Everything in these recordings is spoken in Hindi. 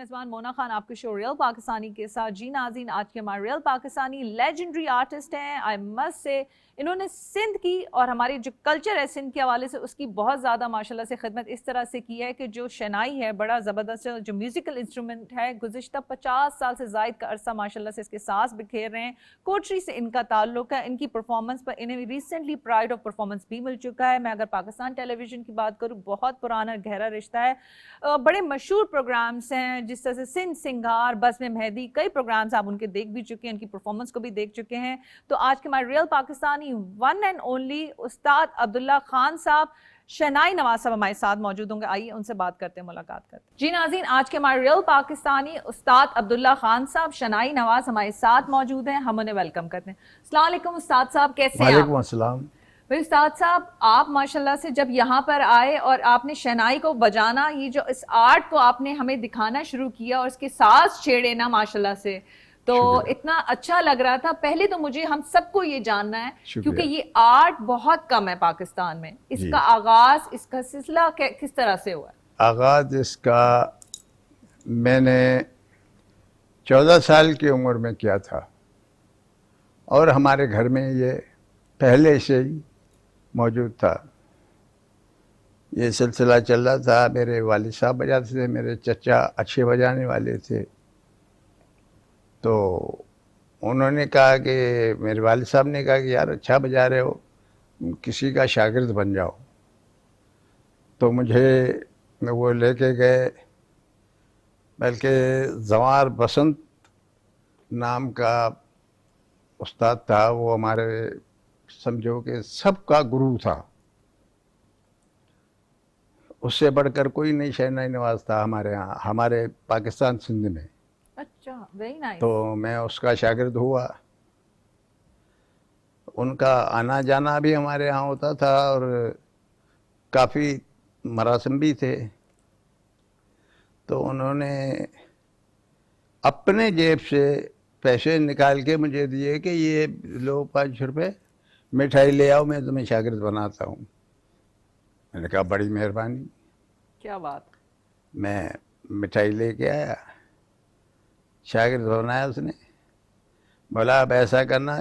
मेज़बान मोना खान आपके शो रियल पाकिस्तानी के साथ। जी नाज़रीन, आज के हमारे रियल पाकिस्तानी लेजेंडरी आर्टिस्ट हैं। आई मस्ट से इन्होंने सिंध की और हमारे जो कल्चर है सिंध के हवाले से उसकी बहुत ज़्यादा माशाल्लाह से खिदमत इस तरह से की है कि जो शनाई है बड़ा ज़बरदस्त है, जो म्यूज़िकल इंस्ट्रूमेंट है गुज़िश्ता 50 साल से ज़ायद का अरसा माशाल्लाह से इसके सांस बिखेर रहे हैं। कोटरी से इनका ताल्लुक है। इनकी परफॉर्मेंस पर इन्हें रिसेंटली प्राइड ऑफ परफॉर्मेंस भी मिल चुका है। मैं अगर पाकिस्तान टेलीविजन की बात करूँ, बहुत पुराना गहरा रिश्ता है। बड़े मशहूर प्रोग्राम्स हैं जिस तरह से सिंध सिंगार, बस में मेहदी, कई प्रोग्राम्स आप उनके देख भी चुके हैं, उनकी परफॉर्मेंस को भी देख चुके हैं। तो आज के हमारे real Pakistani one and only उस्ताद अब्दुल्ला खान साहब, शनाई नवाज साहब हमारे साथ मौजूद होंगे। आइए उनसे बात करते हैं, मुलाकात करते हैं। जी नाज़रीन, आज के हमारे रियल पाकिस्तानी उस्ताद अब्दुल्ला खान साहब, शनाई नवाज हमारे साथ मौजूद हैं। हम उन्हें वेलकम करते हैं। अस्सलाम वालेकुम उस्ताद साहब, कैसे हैं आप? वालेकुम अस्सलाम। भाई उस्ताद साहब, आप माशाल्लाह से जब यहाँ पर आए और आपने शहनाई को बजाना, ये जो इस आर्ट को आपने हमें दिखाना शुरू किया और इसके साज छेड़े ना माशाल्लाह से, तो इतना अच्छा लग रहा था। पहले तो मुझे हम सबको ये जानना है क्योंकि ये आर्ट बहुत कम है पाकिस्तान में, इसका आगाज, इसका सिलसिला किस तरह से हुआ? आगाज इसका मैंने 14 साल की उम्र में किया था और हमारे घर में ये पहले से ही मौजूद था। ये सिलसिला चल रहा था। मेरे वालिद साहब बजाते थे, मेरे चचा अच्छे बजाने वाले थे। तो उन्होंने कहा कि मेरे वालिद साहब ने कहा कि यार अच्छा बजा रहे हो, किसी का शागिर्द बन जाओ। तो मुझे वो लेके गए, बल्कि जवार बसंत नाम का उस्ताद था, वो हमारे समझो कि सबका गुरु था। उससे बढ़कर कोई नहीं शहनाई नवाज था हमारे यहाँ, हमारे पाकिस्तान सिंध में। अच्छा, वेरी नाइस। तो मैं उसका शागिर्द हुआ। उनका आना जाना भी हमारे यहाँ होता था और काफ़ी मरासिम भी थे। तो उन्होंने अपने जेब से पैसे निकाल के मुझे दिए कि ये लो 5 रुपये, मिठाई ले आओ, मैं तुम्हें शागिर्द बनाता हूँ। मैंने कहा बड़ी मेहरबानी। क्या बात। मैं मिठाई लेके आया, शागिर्द बनाया उसने। बोला अब ऐसा करना,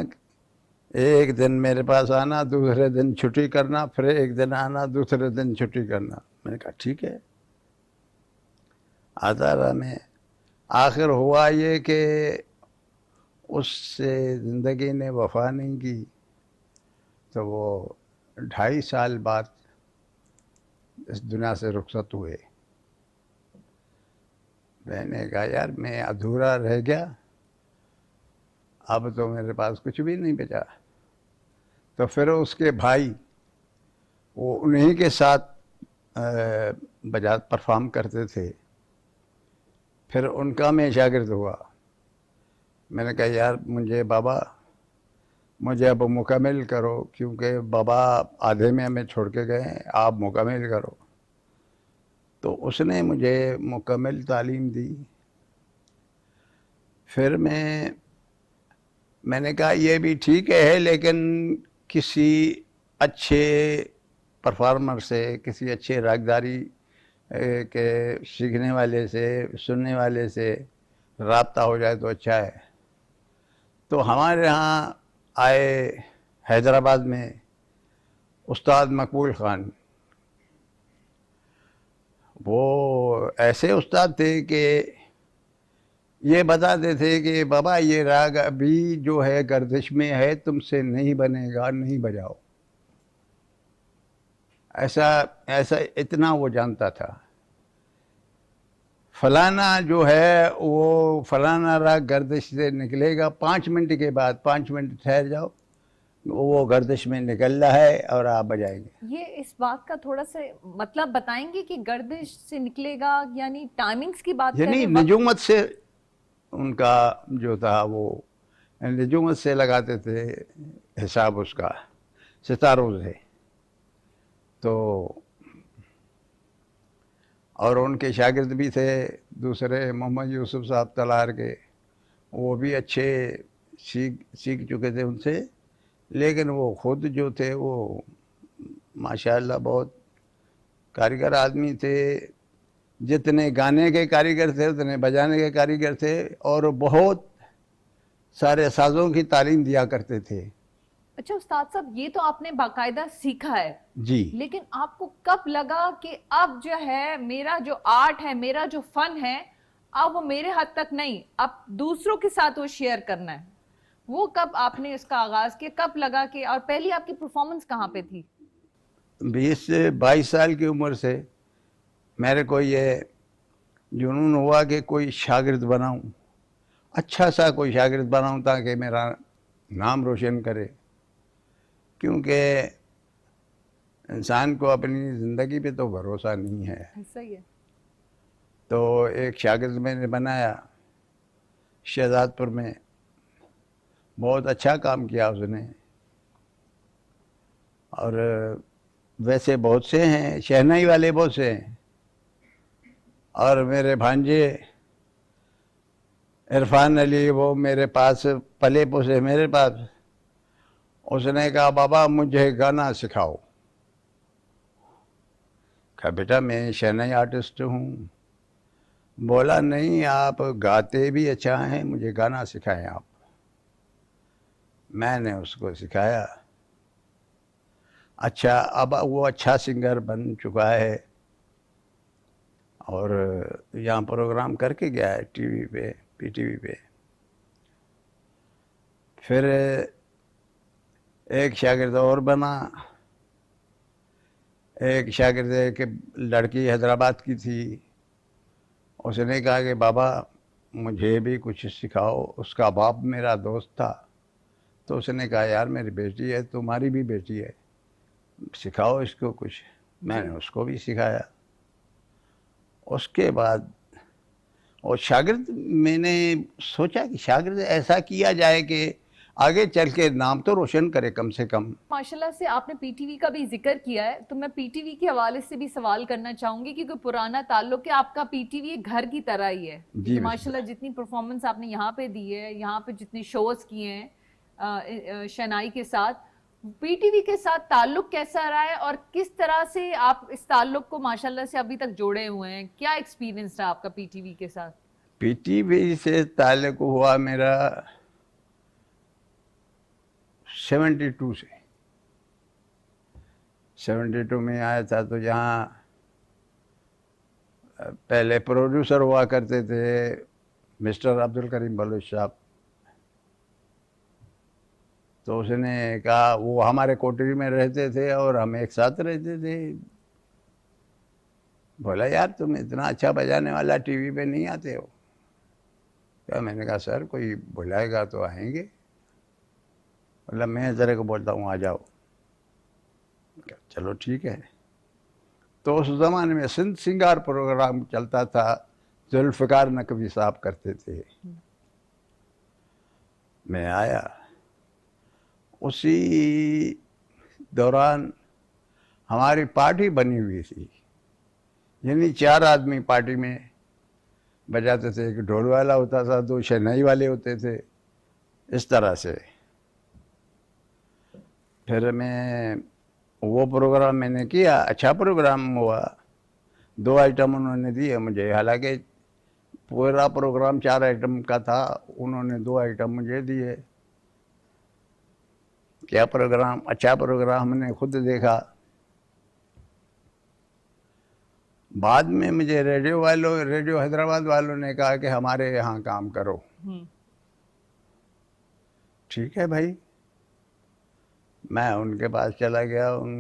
एक दिन मेरे पास आना, दूसरे दिन छुट्टी करना, फिर एक दिन आना, दूसरे दिन छुट्टी करना। मैंने कहा ठीक है। आता रहा मैं। आखिर हुआ ये कि उससे ज़िंदगी ने वफा नहीं की। तो वो 2.5 साल बाद इस दुनिया से रुखसत हुए। मैंने कहा यार मैं अधूरा रह गया, अब तो मेरे पास कुछ भी नहीं बचा। तो फिर उसके भाई वो उन्हीं के साथ बजा परफॉर्म करते थे, फिर उनका मैं शागिर्द हुआ। मैंने कहा यार मुझे अब मुकम्मल करो, क्योंकि बाबा आधे में हमें छोड़ के गए, आप मुकम्मल करो। तो उसने मुझे मुकम्मल तालीम दी। फिर मैंने कहा ये भी ठीक है, लेकिन किसी अच्छे परफॉर्मर से, किसी अच्छे रागदारी के सीखने वाले से, सुनने वाले से राब्ता हो जाए तो अच्छा है। तो हमारे यहाँ आए हैदराबाद में उस्ताद मकबूल ख़ान। वो ऐसे उस्ताद थे कि ये बताते थे कि बाबा ये राग अभी जो है गर्दिश में है, तुमसे नहीं बनेगा, नहीं बजाओ। ऐसा इतना वो जानता था। फलाना जो है वो फलाना राग गर्दिश से निकलेगा, 5 मिनट के बाद, 5 मिनट ठहर जाओ, वो गर्दिश में निकल रहा है और आप बजाएंगे। ये इस बात का थोड़ा सा मतलब बताएंगे कि गर्दिश से निकलेगा, यानी टाइमिंग्स की बात कर रहे यानी हैं? निजुमत से उनका जो था वो निजुमत से लगाते थे हिसाब उसका, सितारों से। तो और उनके शागिर्द भी थे दूसरे, मोहम्मद यूसुफ साहब तलार के, वो भी अच्छे सीख चुके थे उनसे। लेकिन वो खुद जो थे वो माशाअल्लाह बहुत कारीगर आदमी थे। जितने गाने के कारीगर थे उतने बजाने के कारीगर थे, और बहुत सारे साज़ों की तालीम दिया करते थे। अच्छा उस्ताद साहब, ये तो आपने बाकायदा सीखा है, जी। लेकिन आपको कब लगा कि अब जो है मेरा जो आर्ट है, मेरा जो फन है, अब वो मेरे हद तक नहीं, अब दूसरों के साथ वो शेयर करना है? वो कब आपने इसका आगाज किया, कब लगा कि, और पहली आपकी परफॉर्मेंस कहाँ पे थी? 20 से 22 साल की उम्र से मेरे को ये जुनून हुआ कि कोई शागिर्द बनाऊं, अच्छा सा कोई शागिर्द बनाऊं ताकि मेरा नाम रोशन करे। क्योंकि इंसान को अपनी ज़िंदगी पे तो भरोसा नहीं है। ऐसा ही है। तो एक शागिर्द मैंने बनाया शहजादपुर में, बहुत अच्छा काम किया उसने। और वैसे बहुत से हैं, शहनाई वाले बहुत से हैं। और मेरे भांजे इरफान अली, वो मेरे पास पले पुसे मेरे पास, उसने कहा बाबा मुझे गाना सिखाओ। कहा बेटा मैं शहनाई आर्टिस्ट हूँ। बोला नहीं, आप गाते भी अच्छा हैं, मुझे गाना सिखाएं आप। मैंने उसको सिखाया। अच्छा, अब वो अच्छा सिंगर बन चुका है और यहाँ प्रोग्राम करके गया है टीवी पे, पीटीवी पे। फिर एक शागिर्द और बना। एक शागिर्द, एक लड़की हैदराबाद की थी, उसने कहा कि बाबा मुझे भी कुछ सिखाओ। उसका बाप मेरा दोस्त था, तो उसने कहा यार मेरी बेटी है, तुम्हारी भी बेटी है, सिखाओ इसको कुछ। मैंने उसको भी सिखाया। उसके बाद और शागिर्द, मैंने सोचा कि शागिर्द ऐसा किया जाए कि आगे चल के नाम तो रोशन करे कम से कम। माशाल्लाह से आपने पीटीवी का भी जिक्र किया है, तो मैं पीटीवी के हवाले से भी सवाल करना चाहूंगी, क्योंकि पुराना ताल्लुक है आपका पीटीवी एक घर की तरह ही है। जी माशाल्लाह जितनी परफॉर्मेंस आपने यहाँ पे दी है, यहाँ पे जितने शोज किए हैं शनाई के साथ, पीटीवी के साथ ताल्लुक कैसा रहा है और किस तरह से आप इस ताल्लुक को माशाल्लाह से अभी तक जोड़े हुए हैं? क्या एक्सपीरियंस रहा आपका पीटीवी के साथ? पीटीवी से ताल्लुक हुआ मेरा 72 से। 72 में आया था, तो यहाँ पहले प्रोड्यूसर हुआ करते थे मिस्टर अब्दुल करीम बलोच साहब। तो उसने कहा, वो हमारे कोठरी में रहते थे और हम एक साथ रहते थे। बोला यार तुम इतना अच्छा बजाने वाला टीवी पे नहीं आते हो क्या? मैंने कहा सर कोई बुलाएगा तो आएंगे। बोला मैं ज़रा को बोलता हूँ आ जाओ। चलो ठीक है। तो उस ज़माने में सिंध सिंगार प्रोग्राम चलता था, जुल्फ़िकार नकवी साहब करते थे। मैं आया, उसी दौरान हमारी पार्टी बनी हुई थी, यानी 4 आदमी पार्टी में बजाते थे। एक ढोल वाला होता था, 2 शहनाई वाले होते थे, इस तरह से। फिर मैं वो प्रोग्राम मैंने किया, अच्छा प्रोग्राम हुआ। 2 आइटम उन्होंने दिए मुझे, हालांकि पूरा प्रोग्राम 4 आइटम का था, उन्होंने 2 आइटम मुझे दिए। क्या प्रोग्राम, अच्छा प्रोग्राम हमने खुद देखा। बाद में मुझे रेडियो हैदराबाद वालों ने कहा कि हमारे यहाँ काम करो। ठीक है भाई, मैं उनके पास चला गया। उन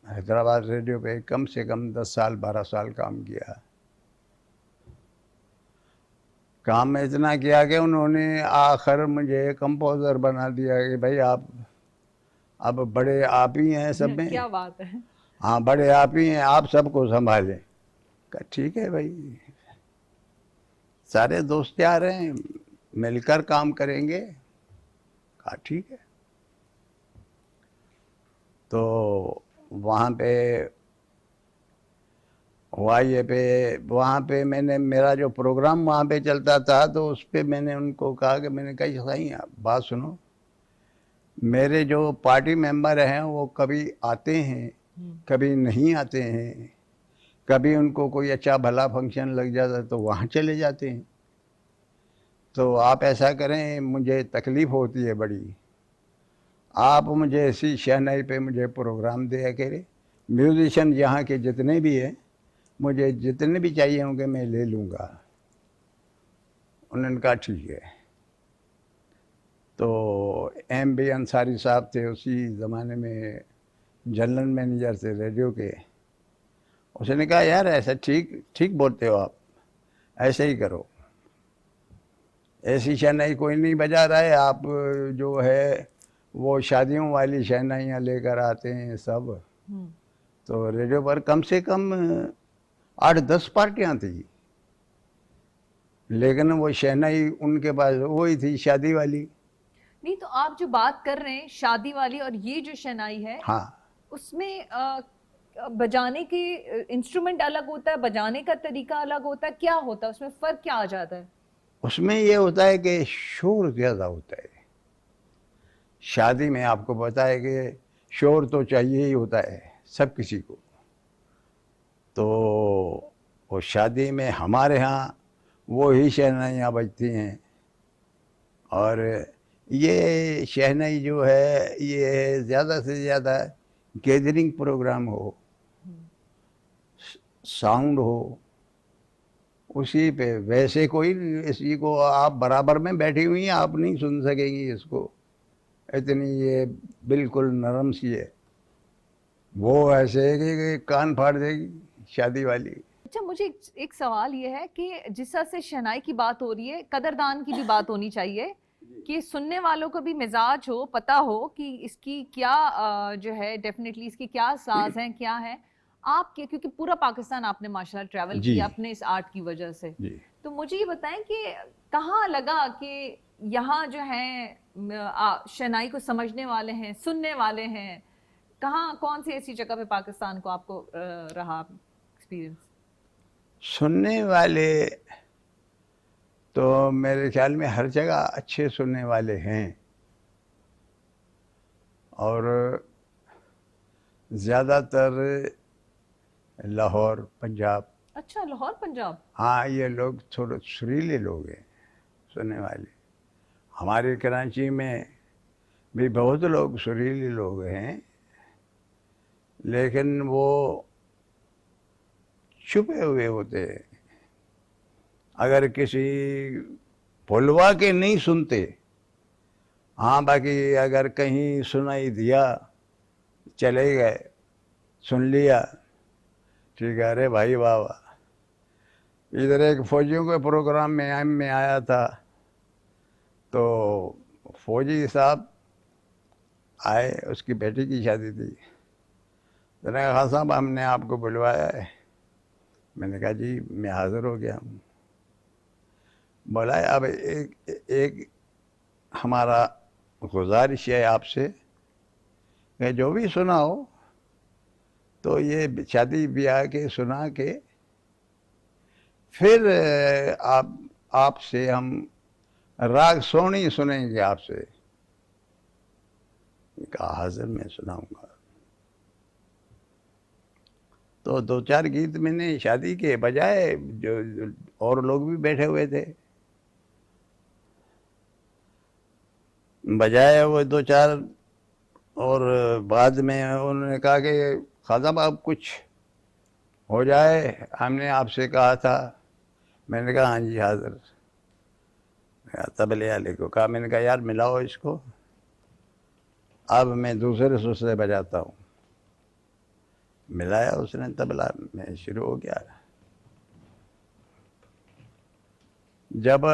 हैदराबाद रेडियो पे कम से कम 10 साल 12 साल काम किया। काम में इतना किया कि उन्होंने आखिर मुझे कंपोज़र बना दिया कि भाई आप अब बड़े आप ही हैं सब में। क्या बात है। हाँ बड़े आप ही हैं, आप सबको संभालें। कहा ठीक है भाई, सारे दोस्त आ रहे हैं, मिलकर काम करेंगे। कहा ठीक है। तो वहाँ पे हुआ ये पे, वहाँ पे मैंने मेरा जो प्रोग्राम वहाँ पे चलता था, तो उस पर मैंने उनको कहा कि मैंने कहा सही आप बात सुनो, मेरे जो पार्टी मेंबर हैं वो कभी आते हैं कभी नहीं आते हैं, कभी उनको कोई अच्छा भला फंक्शन लग जाता है तो वहाँ चले जाते हैं। तो आप ऐसा करें, मुझे तकलीफ़ होती है बड़ी, आप मुझे ऐसी शहनाई पे मुझे प्रोग्राम दिया करें। म्यूजिशियन यहाँ के जितने भी हैं, मुझे जितने भी चाहिए होंगे मैं ले लूँगा। उन्होंने कहा ठीक है। तो M.B. अंसारी साहब थे उसी ज़माने में जनरल मैनेजर थे रेडियो के। उसने कहा यार ऐसा ठीक ठीक बोलते हो आप, ऐसे ही करो। ऐसी शहनाई कोई नहीं बजा रहा है, आप जो है वो शादियों वाली शहनाइयाँ लेकर आते हैं सब। तो रेडियो पर कम से कम 8-10 पार्टियाँ थी, लेकिन वो शहनाई उनके पास वही थी शादी वाली। नहीं, तो आप जो बात कर रहे हैं शादी वाली और ये जो शहनाई है, हाँ, उसमें बजाने के इंस्ट्रूमेंट अलग होता है, बजाने का तरीका अलग होता है, क्या होता है उसमें, फर्क क्या आ जाता है? उसमें ये होता है कि शोर ज़्यादा होता है। शादी में आपको पता है कि शोर तो चाहिए ही होता है सब किसी को। तो वो शादी में हमारे यहाँ वो ही शहनाइयाँ बजती हैं। और ये शहनाई जो है ये ज़्यादा से ज़्यादा गैदरिंग प्रोग्राम हो, साउंड हो, उसी पे। वैसे कोई इसी को आप बराबर में बैठी हुई हैं, आप नहीं सुन सकेंगी इसको, इतनी ये बिल्कुल नरम सी है। वो ऐसे है कि कान फाड़ देगी शादी वाली। अच्छा, मुझे एक सवाल ये है कि जिस तरह से शहनाई की बात हो रही है, कदरदान की भी बात होनी चाहिए कि सुनने वालों को भी मिजाज हो, पता हो कि इसकी क्या जो है डेफिनेटली इसकी क्या साज हैं, क्या है। आपके क्योंकि पूरा पाकिस्तान आपने माशाल्लाह ट्रैवल जी किया अपने इस आर्ट की वजह से, जी। तो मुझे ये बताएं कि कहाँ लगा कि यहाँ जो है शहनाई को समझने वाले हैं, सुनने वाले हैं, कहाँ कौन सी ऐसी जगह पे पाकिस्तान को आपको रहा एक्सपीरियंस? सुनने वाले तो मेरे ख्याल में हर जगह अच्छे सुनने वाले हैं, और ज़्यादातर लाहौर पंजाब। अच्छा, लाहौर पंजाब। हाँ, ये लोग थोड़े सुरीले लोग हैं सुनने वाले। हमारे कराची में भी बहुत लोग सुरीले लोग हैं, लेकिन वो छुपे हुए होते हैं। अगर किसी भुलवा के नहीं सुनते, हाँ बाकी अगर कहीं सुनाई दिया चले गए, सुन लिया, ठीक है, अरे भाई वाह वाह। इधर एक फौजियों के प्रोग्राम में आया था, तो फौजी साहब आए, उसकी बेटी की शादी थी। तो मैंने कहा, हाँ साहब हमने आपको बुलवाया है। मैंने कहा जी मैं हाज़िर हो गया हूँ। बोला अब एक हमारा गुजारिश है आपसे कि जो भी सुना हो तो ये शादी ब्याह के सुना के फिर आपसे हम राग सोनी सुनेंगे आपसे। कहा हाजिर मैं सुनाऊंगा। तो 2-4 गीत मैंने शादी के बजाए, जो और लोग भी बैठे हुए थे, बजाए वो 2-4। और बाद में उन्होंने कहा कि खाजा अब कुछ हो जाए, हमने आपसे कहा था। मैंने कहा हाँ जी हाजिर। तबले वाले को कहा, मैंने कहा यार मिलाओ इसको, अब मैं दूसरे सुर से बजाता हूँ। मिलाया उसने तबला, मैं शुरू हो गया। जब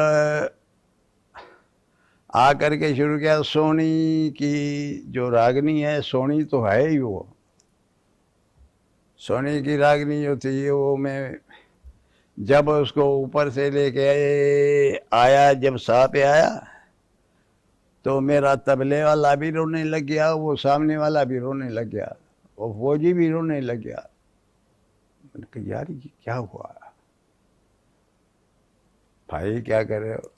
आ करके शुरू किया, सोनी की जो रागनी है, सोनी तो है ही वो, सोनी की रागनी जो थी वो मैं जब उसको ऊपर से लेके आया, जब सा पे आया तो मेरा तबले वाला भी रोने लग गया, वो सामने वाला भी रोने लग गया, वो फौजी भी रोने लग गया। मैंने कहा यार ये क्या हुआ भाई, क्या कर रहे हो?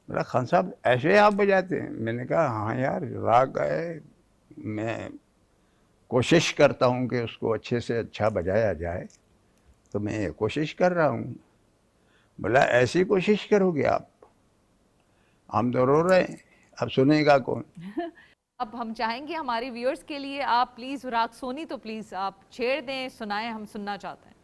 मेरा खान साहब ऐसे आप बजाते हैं? मैंने कहा हाँ यार राग है, मैं कोशिश करता हूँ कि उसको अच्छे से अच्छा बजाया जाए, तो मैं ये कोशिश कर रहा हूँ। बोला ऐसी कोशिश करोगे आप, हम तो रो रहे हैं, अब सुनेगा कौन। अब हम चाहेंगे हमारे व्यूअर्स के लिए आप प्लीज राग सोनी तो प्लीज आप छेड़ दें, सुनाएं, हम सुनना चाहते हैं।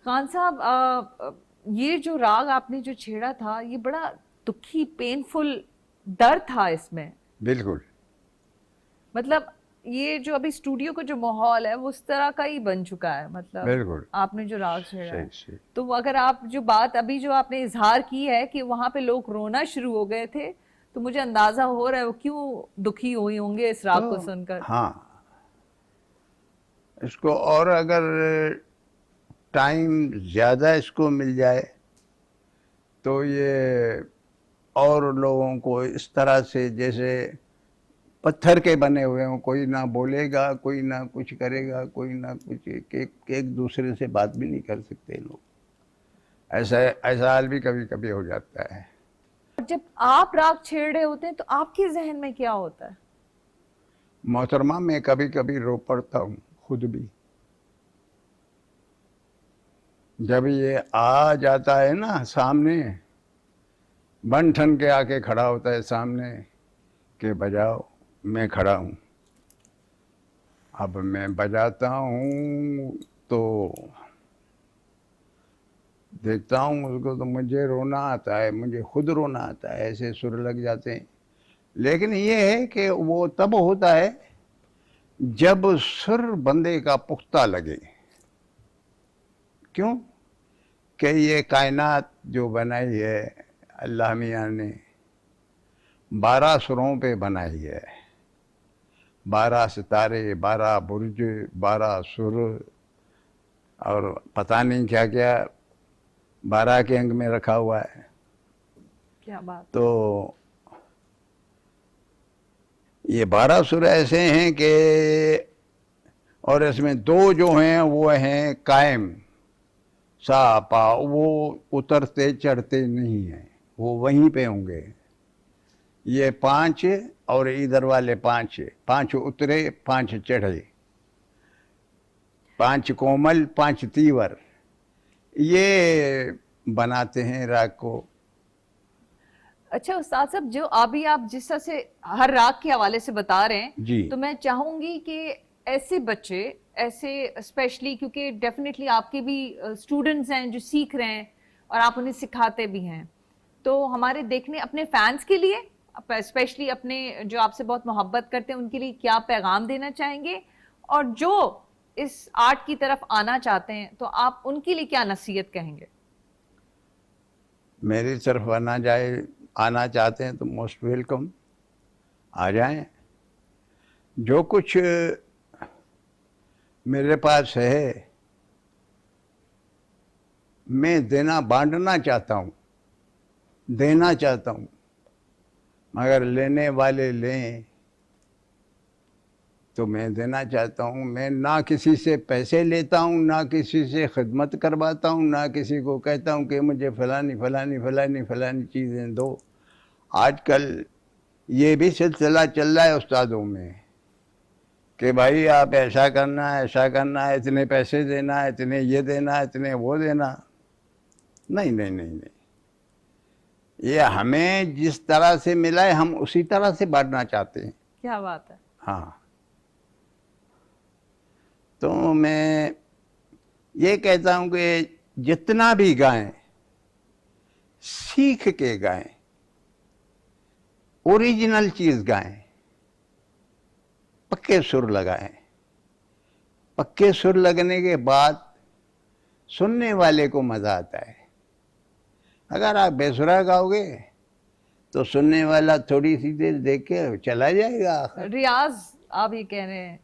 खान साहब, ये जो राग आपने जो छेड़ा था ये बड़ा दुखी, पेनफुल दर्द था इसमें। बिल्कुल। मतलब ये जो अभी स्टूडियो का जो माहौल है वो उस तरह का ही बन चुका है। मतलब बिल्कुल आपने जो राग छेड़ा है, सही। तो अगर आप जो बात अभी जो आपने इजहार की है कि वहां पे लोग रोना शुरू हो गए थे, तो मुझे अंदाजा हो रहा है वो क्यों दुखी हुई होंगे इस राग को सुनकर। हाँ, इसको और अगर टाइम ज़्यादा इसको मिल जाए तो ये और लोगों को इस तरह से जैसे पत्थर के बने हुए हों, कोई ना बोलेगा, कोई ना कुछ करेगा, कोई ना कुछ, एक दूसरे से बात भी नहीं कर सकते लोग। ऐसा हाल भी कभी कभी हो जाता है। जब आप राग छेड़ रहे होते हैं तो आपके जहन में क्या होता है? मोहतरमा, मैं कभी कभी रो पड़ता हूँ खुद भी। जब ये आ जाता है ना सामने, बन ठन के आके खड़ा होता है सामने कि बजाओ, मैं खड़ा हूँ। अब मैं बजाता हूँ तो देखता हूँ उसको, तो मुझे रोना आता है, मुझे खुद रोना आता है, ऐसे सुर लग जाते हैं। लेकिन ये है कि वो तब होता है जब सुर बंदे का पुख्ता लगे। क्यों कि ये कायनात जो बनाई है अल्लाह मियाँ ने 12 सुरों पे बनाई है। 12 सितारे, 12 बुर्ज, 12 सुर, और पता नहीं क्या क्या 12 के अंग में रखा हुआ है। क्या बात। तो ये 12 सुर ऐसे हैं कि, और इसमें 2 जो हैं वो हैं कायम, सा पा, वो उतरते चढ़ते नहीं हैं, वो वहीं पे होंगे। ये 5 और इधर वाले 5 उतरे, 5 चढ़े, 5 कोमल, 5 तीवर, ये बनाते हैं राग को। अच्छा उस्ताद साहब, जो अभी आप जिस तरह से हर राग के हवाले से बता रहे हैं जी। तो मैं चाहूंगी कि ऐसे बच्चे, ऐसे स्पेशली, क्योंकि डेफिनेटली आपके भी स्टूडेंट्स हैं जो सीख रहे हैं और आप उन्हें सिखाते भी हैं, तो हमारे देखने अपने फैंस के लिए, स्पेशली अपने जो आपसे बहुत मोहब्बत करते हैं उनके लिए क्या पैगाम देना चाहेंगे, और जो इस आर्ट की तरफ आना चाहते हैं तो आप उनके लिए क्या नसीहत कहेंगे? मेरी तरफ आना चाहते हैं तो मोस्ट वेलकम, आ जाएं। जो कुछ मेरे पास है मैं बांटना चाहता हूँ, देना चाहता हूँ, मगर लेने वाले लें तो मैं देना चाहता हूँ। मैं ना किसी से पैसे लेता हूँ, ना किसी से खिदमत करवाता हूँ, ना किसी को कहता हूँ कि मुझे फलानी चीज़ें दो। आजकल ये भी सिलसिला चल रहा है उस्तादों में कि भाई आप ऐसा करना है, इतने पैसे देना है, इतने ये देना है, इतने वो देना। नहीं नहीं नहीं नहीं, ये हमें जिस तरह से मिला है हम उसी तरह से बांटना चाहते हैं। क्या बात है। हाँ, तो मैं ये कहता हूँ कि जितना भी गाएं सीख के गाएं, ओरिजिनल चीज गाएं, पक्के सुर लगाएं। पक्के सुर लगने के बाद सुनने वाले को मजा आता है। अगर आप बेसुरा गाओगे तो सुनने वाला थोड़ी सी देर देख के चला जाएगा। रियाज आप ये कह रहे हैं,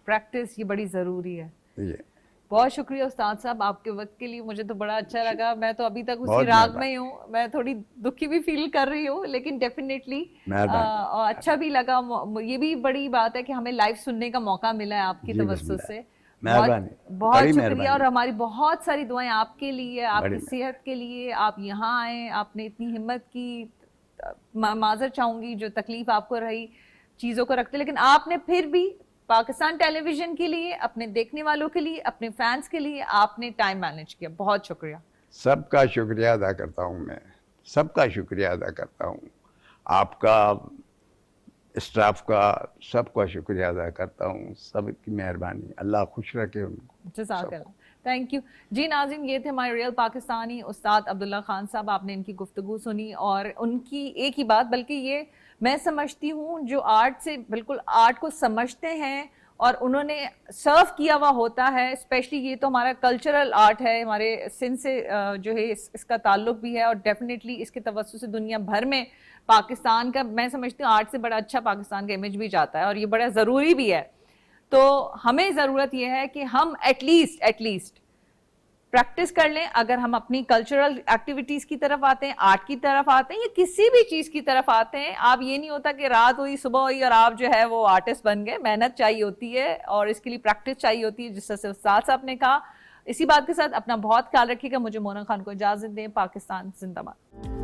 प्रैक्टिस ये बड़ी जरूरी है। ये बहुत शुक्रिया उस्ताद साहब आपके वक्त के लिए, मुझे तो बड़ा अच्छा लगा। मैं तो अभी तक उसी बहुत राग में ही हूँ, मैं थोड़ी दुखी भी फील कर रही हूँ, लेकिन डेफिनेटली और अच्छा भी लगा। ये भी बड़ी बात है कि हमें लाइव सुनने का मौका मिला है आपकी तवज्जो से। बहुत शुक्रिया, और हमारी बहुत सारी दुआएं आपके लिए, आपकी सेहत के लिए। आप यहाँ आए, आपने इतनी हिम्मत की, माजर चाहूंगी जो तकलीफ आपको रही चीजों को रखते, लेकिन आपने फिर भी पाकिस्तान टेलीविजन के लिए, अपने देखने वालों के लिए, अपने फैंस के लिए आपने टाइम मैनेज किया। बहुत शुक्रिया। सबका शुक्रिया अदा करता हूँ मैं, सबका शुक्रिया अदा करता हूँ, आपका, स्टाफ का, सबका शुक्रिया अदा करता हूँ। सबकी मेहरबानी, अल्लाह खुश रखे उनको। जज़ाकल्लाह, थैंक यू जी। नाज़रीन, ये थे हमारे रियल पाकिस्तानी उस्ताद अब्दुल्ला खान साहब। आपने इनकी गुफ्तगू सुनी, और उनकी एक ही बात, बल्कि ये मैं समझती हूँ जो आर्ट से बिल्कुल आर्ट को समझते हैं और उन्होंने सर्व किया हुआ होता है। स्पेशली ये तो हमारा कल्चरल आर्ट है, हमारे सिंध से जो है इसका ताल्लुक भी है, और डेफिनेटली इसके तवज्जो से दुनिया भर में पाकिस्तान का, मैं समझती हूँ आर्ट से बड़ा अच्छा पाकिस्तान का इमेज भी जाता है, और ये बड़ा ज़रूरी भी है। तो हमें ज़रूरत यह है कि हम एटलीस्ट प्रैक्टिस कर लें। अगर हम अपनी कल्चरल एक्टिविटीज़ की तरफ आते हैं, आर्ट की तरफ आते हैं, या किसी भी चीज़ की तरफ आते हैं, आप ये नहीं होता कि रात हुई सुबह हुई और आप जो है वो आर्टिस्ट बन गए। मेहनत चाहिए होती है और इसके लिए प्रैक्टिस चाहिए होती है, जिस तरह से उस्ताद साहब ने कहा। इसी बात के साथ अपना बहुत ख्याल रखिएगा। मुझे मोना खान को इजाज़त दें। पाकिस्तान जिंदाबाद।